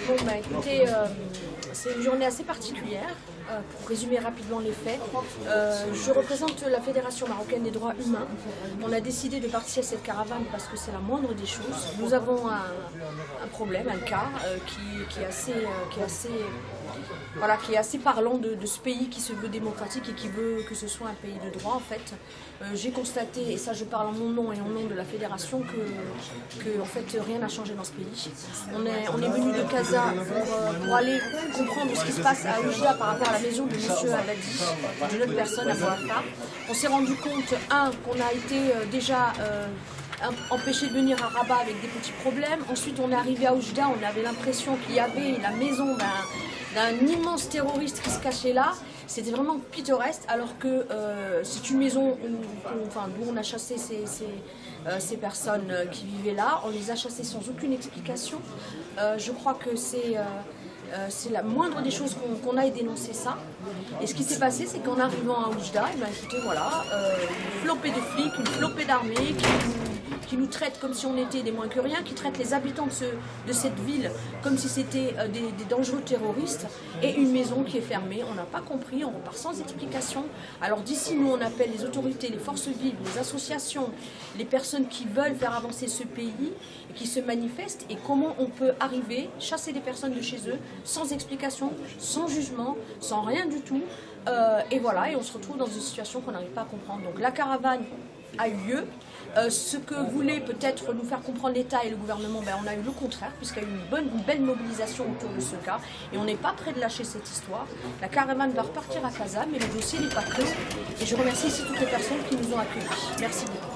Bon, bah, écoutez, c'est une journée assez particulière. Pour résumer rapidement les faits, je représente la Fédération marocaine des droits humains. On a décidé de partir à cette caravane parce que c'est la moindre des choses. Nous avons un problème, un cas qui est assez parlant de ce pays qui se veut démocratique et qui veut que ce soit un pays de droit en fait. J'ai constaté, et ça je parle en mon nom et en nom de la fédération, que en fait rien n'a changé dans ce pays. On est venu de Casa pour aller comprendre ce qui se passe à Oujda par rapport à la maison de M. Abadi, d'une autre personne à Boafa. On s'est rendu compte, qu'on a été déjà empêché de venir à Rabat avec des petits problèmes. Ensuite on est arrivé à Oujda, on avait l'impression qu'il y avait la maison d'un immense terroriste qui se cachait là. C'était vraiment pittoresque, alors que c'est une maison d'où on a chassé ces personnes qui vivaient là. On les a chassées sans aucune explication. Je crois que c'est la moindre des choses qu'on aille dénoncer ça. Et ce qui s'est passé, c'est qu'en arrivant à Oujda, écoutez, voilà, une flopée de flics, une flopée d'armées qui nous traitent comme si on était des moins que rien, qui traitent les habitants de cette ville comme si c'était des dangereux terroristes, et une maison qui est fermée. On n'a pas compris, on repart sans explication. Alors d'ici, nous, on appelle les autorités, les forces vives, les associations, les personnes qui veulent faire avancer ce pays, et qui se manifestent, et comment on peut arriver, chasser des personnes de chez eux, sans explication, sans jugement, sans rien du tout. Et voilà, et on se retrouve dans une situation qu'on n'arrive pas à comprendre. Donc la caravane a eu lieu. Ce que voulait peut-être nous faire comprendre l'État et le gouvernement, on a eu le contraire, puisqu'il y a eu une belle mobilisation autour de ce cas, et on n'est pas prêt de lâcher cette histoire. La caravane va repartir à Casa, mais le dossier n'est pas clos, et je remercie ici toutes les personnes qui nous ont accueillis. Merci beaucoup.